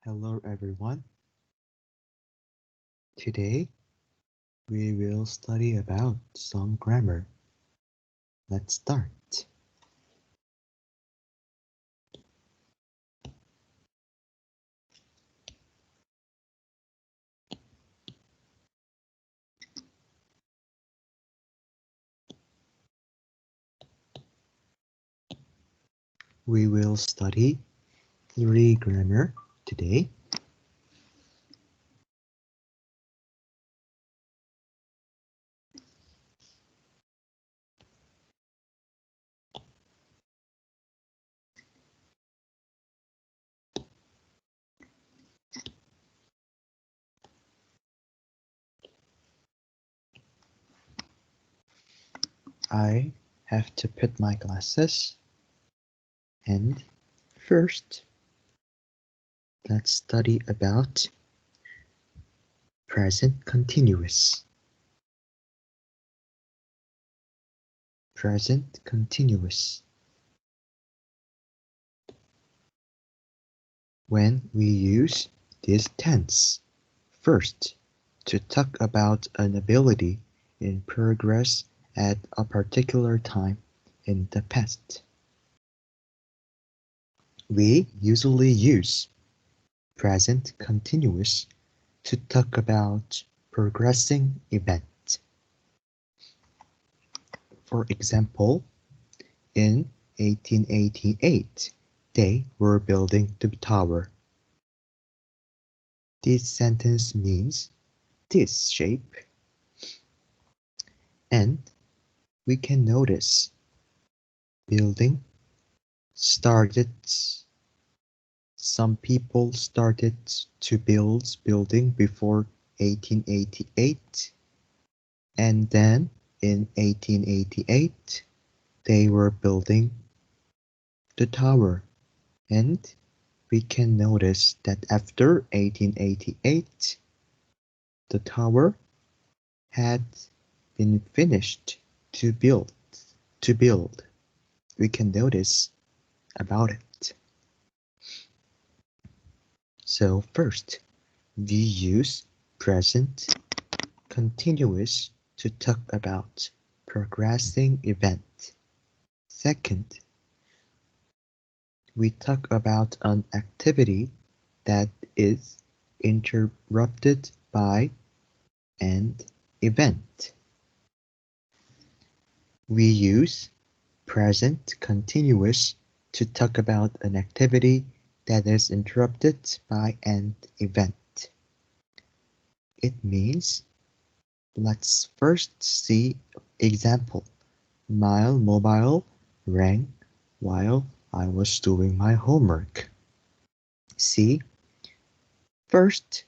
Hello everyone. Today we will study about some grammar. Let's start. We will study 3 grammar today. I have to put my glasses. And first, let's study about present continuous. Present continuous. When we use this tense, first, to talk about an ability in progress at a particular time in the past. We usually use present continuous to talk about progressing event. For example, in 1888, they were building the tower. This sentence means this shape, and we can notice building started. Some people started to build building before 1888, and then in 1888 they were building the tower, and we can notice that after 1888 the tower had been finished to build. We can notice about it. So first, we use present continuous to talk about progressing event. Second, we talk about an activity that is interrupted by an event. We use present continuous to talk about an activity that is interrupted by an event. It means, let's first see example. My mobile rang while I was doing my homework. See, first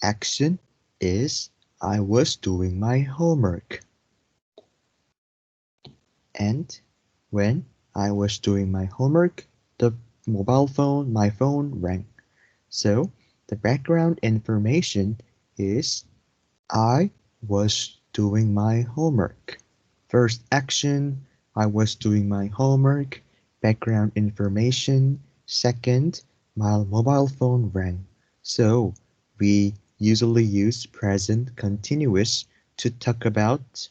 action is I was doing my homework. And when I was doing my homework, my phone rang. So the background information is I was doing my homework. First action, I was doing my homework. Background information. Second, my mobile phone rang. So we usually use present continuous to talk about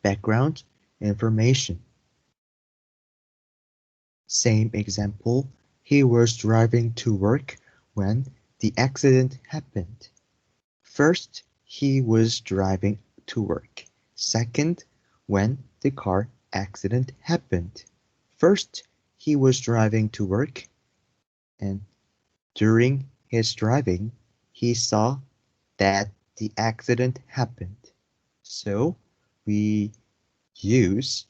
background information. Same example, he was driving to work when the accident happened. First, he was driving to work. Second, when the car accident happened. First, he was driving to work, and during his driving, he saw that the accident happened. So we use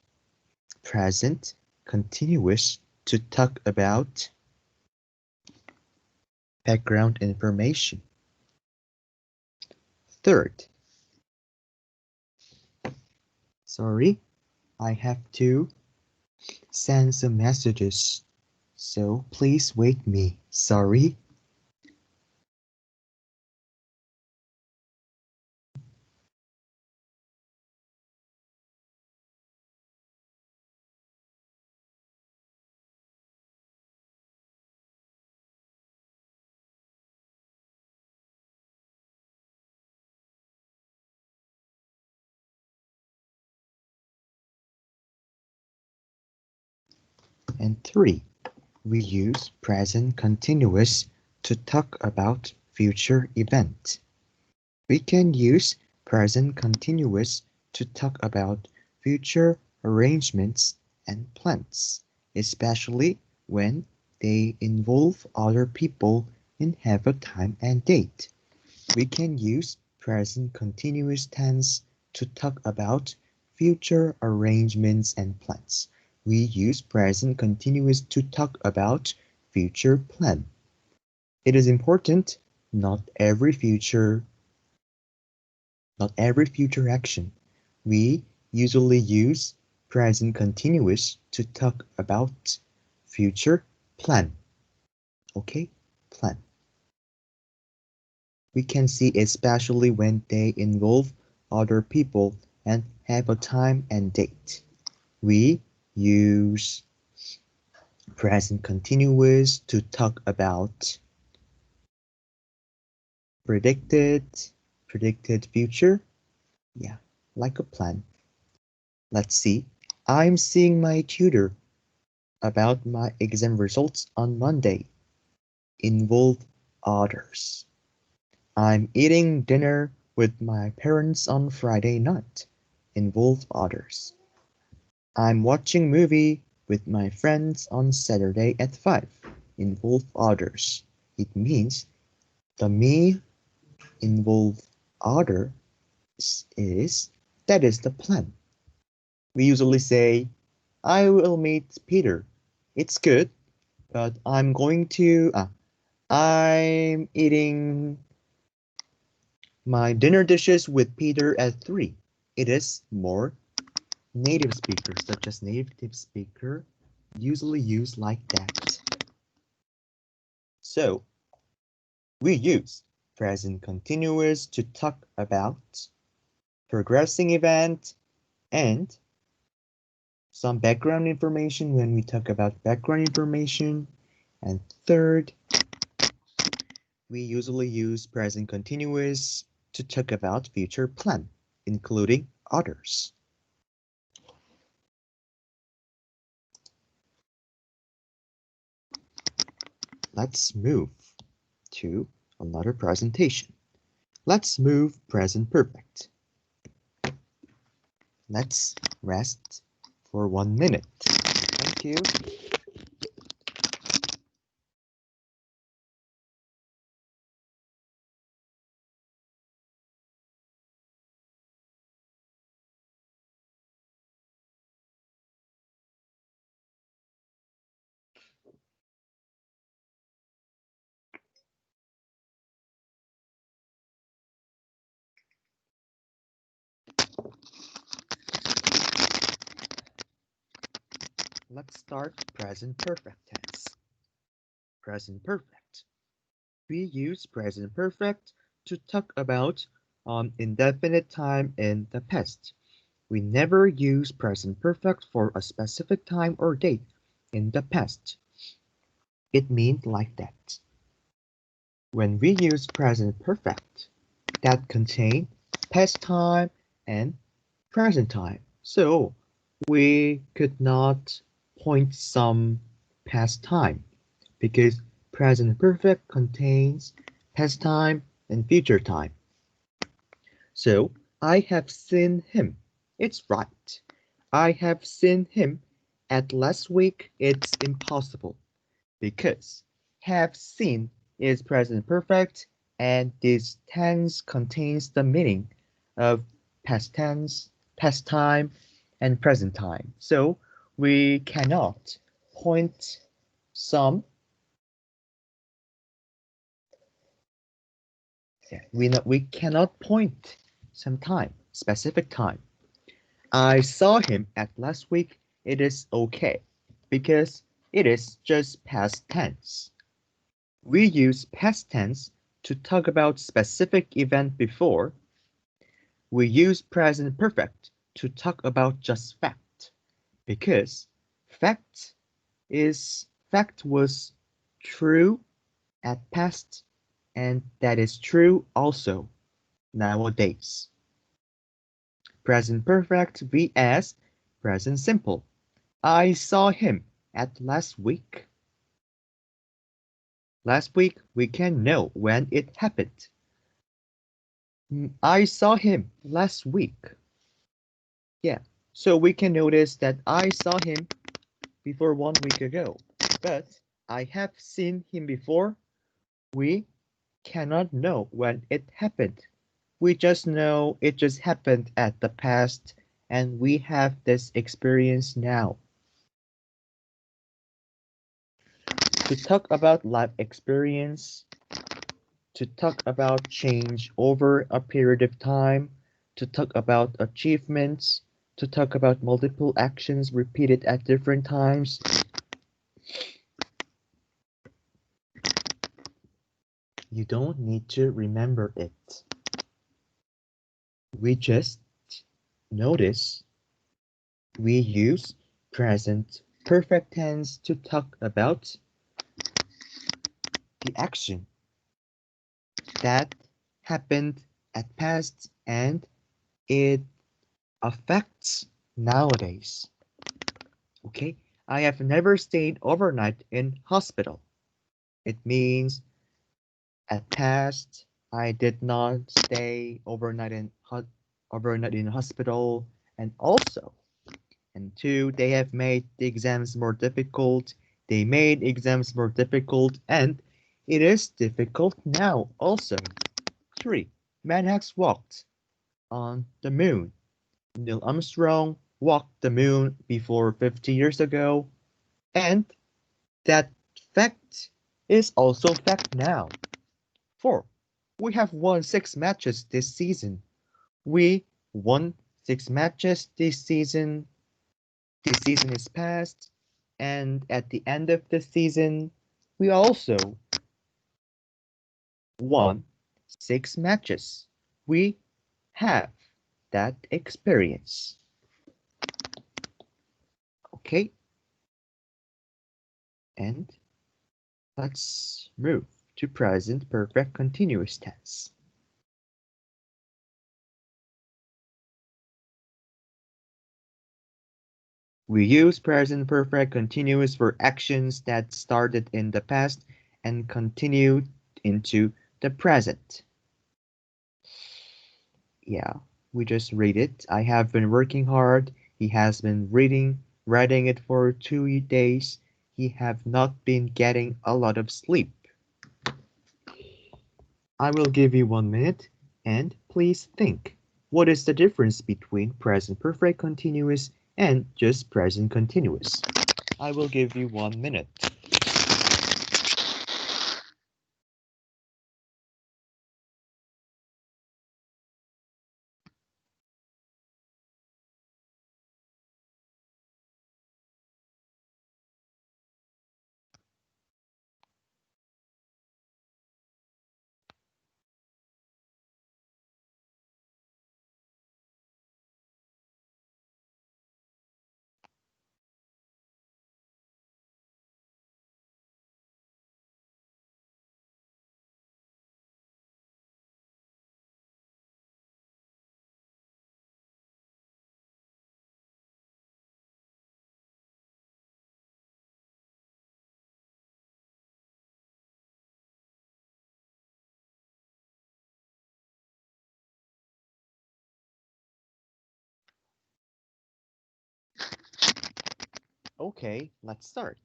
present continuous to talk about background information. Third, sorry, I have to send some messages, so please wait me. Sorry. And 3. We use present continuous to talk about future event. We can use present continuous to talk about future arrangements and plans, especially when they involve other people and have a time and date. We can use present continuous tense to talk about future arrangements and plans. We use present continuous to talk about future plan. It is important not every future action. We usually use present continuous to talk about future plan. Okay? Plan. We can see especially when they involve other people and have a time and date. We use present continuous to talk about predicted future. Yeah, like a plan. Let's see. I'm seeing my tutor about my exam results on Monday. Involve others. I'm eating dinner with my parents on Friday night. Involve others. I'm watching movie with my friends on Saturday at 5. Involve others. It means the me involve others is that is the plan. We usually say, I will meet Peter. It's good, but I'm eating my dinner dishes with Peter at 3. It is more native speakers, such as native speaker, usually use like that. So, we use present continuous to talk about progressing event and some background information when we talk about background information. And third, we usually use present continuous to talk about future plan, including others. Let's move to another presentation. Let's move present perfect. Let's rest for 1 minute. Thank you. Let's start present perfect tense. Present perfect. We use present perfect to talk about indefinite time in the past. We never use present perfect for a specific time or date in the past. It means like that. When we use present perfect, that contain past time and present time. So we could not point some past time because present perfect contains past time and future time. So I have seen him. It's right. I have seen him at last week. It's impossible because have seen is present perfect and this tense contains the meaning of past tense, past time, and present time. So we cannot point some we cannot point some time, specific time. I saw him at last week. It is okay because it is just past tense. We use past tense to talk about specific event before. We use present perfect to talk about just fact because fact was true at past and that is true also nowadays. Present perfect vs present simple. I saw him at last week? Last week, we can know when it happened. I saw him last week. Yeah, so we can notice that I saw him before 1 week ago, but I have seen him before. We cannot know when it happened. We just know it just happened at the past and we have this experience now. To talk about life experience, to talk about change over a period of time, to talk about achievements, to talk about multiple actions repeated at different times. You don't need to remember it. We just notice we use present perfect tense to talk about the action that happened at past and it affects nowadays. Okay, I have never stayed overnight in hospital. It means at past I did not stay overnight in hospital, and also and two, they have made the exams more difficult. They made exams more difficult and it is difficult now also. 3. Man has walked on the moon. Neil Armstrong walked the moon before 50 years ago, and that fact is also fact now. 4. We have won 6 matches this season. We won 6 matches this season. This season is past, and at the end of the season, we also won 6 matches. We have that experience. Okay, and let's move to present perfect continuous tense. We use present perfect continuous for actions that started in the past and continued into the present. Yeah, we just read it. I have been working hard. He has been writing it for 2 days. He have not been getting a lot of sleep. I will give you 1 minute and please think. What is the difference between present perfect continuous and just present continuous? I will give you 1 minute. Okay, let's start.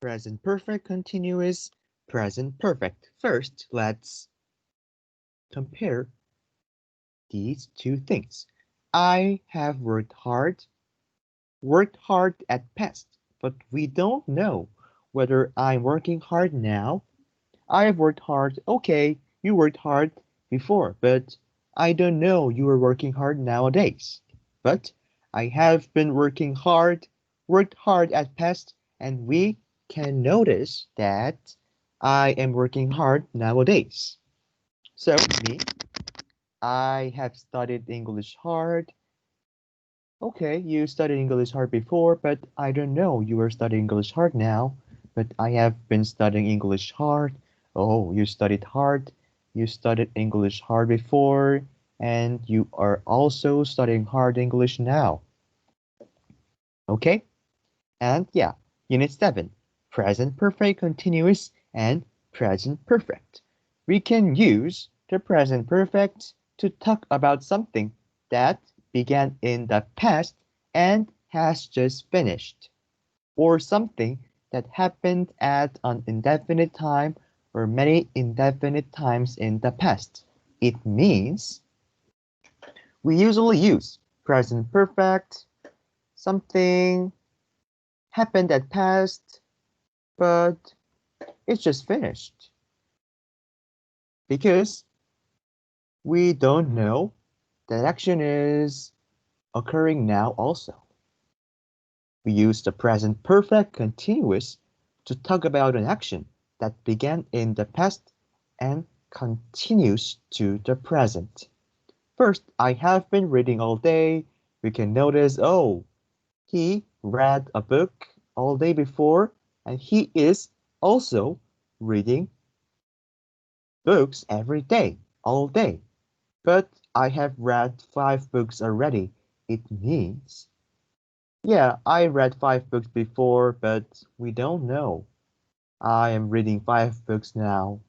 Present perfect continuous, present perfect. First, let's compare these two things. I have worked hard at past, but we don't know whether I'm working hard now. I have worked hard. Okay, you worked hard before, but I don't know you are working hard nowadays. But I have been worked hard at past, and we can notice that I am working hard nowadays. So, me, I have studied English hard. Okay, you studied English hard before, but I don't know you are studying English hard now. But I have been studying English hard. Oh, you studied hard. You studied English hard before, and you are also studying hard English now. Okay? And yeah, Unit 7, Present Perfect Continuous and Present Perfect. We can use the present perfect to talk about something that began in the past and has just finished, or something that happened at an indefinite time or many indefinite times in the past. It means we usually use present perfect, something happened at past, but it's just finished. Because we don't know that action is occurring now also. We use the present perfect continuous to talk about an action that began in the past and continues to the present. First, I have been reading all day. We can notice, oh, he read a book all day before, and he is also reading books every day, all day. But I have read 5 books already. It means, yeah, I read 5 books before, but we don't know. I am reading 5 books now.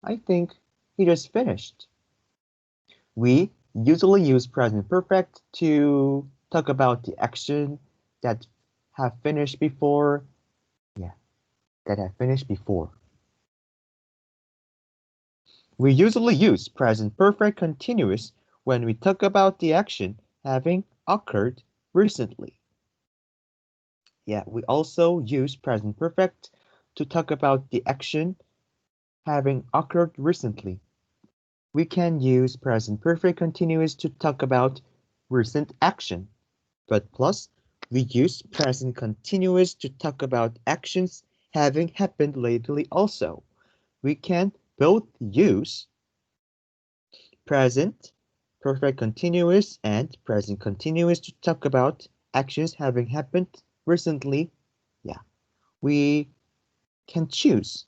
I think he just finished. We usually use present perfect to talk about the action that have finished before. Yeah, that have finished before. We usually use present perfect continuous when we talk about the action having occurred recently. Yeah, we also use present perfect to talk about the action having occurred recently. We can use present perfect continuous to talk about recent action, but plus we use present continuous to talk about actions having happened lately also. We can both use present perfect continuous and present continuous to talk about actions having happened recently. Yeah, we can choose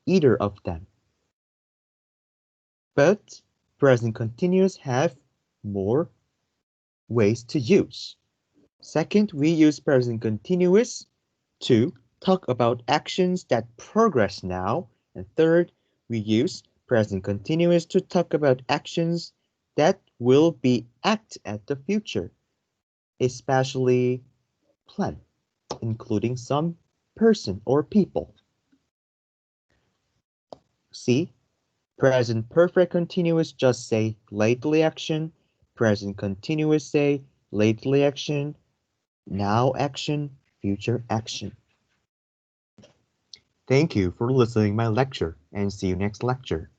either of them. But present continuous have more ways to use. Second, we use present continuous to talk about actions that progress now. And third, we use present continuous to talk about actions that will be act at the future, especially plan, including some person or people. See, present perfect continuous just say lately action, present continuous say lately action, now action, future action. Thank you for listening my lecture and see you next lecture.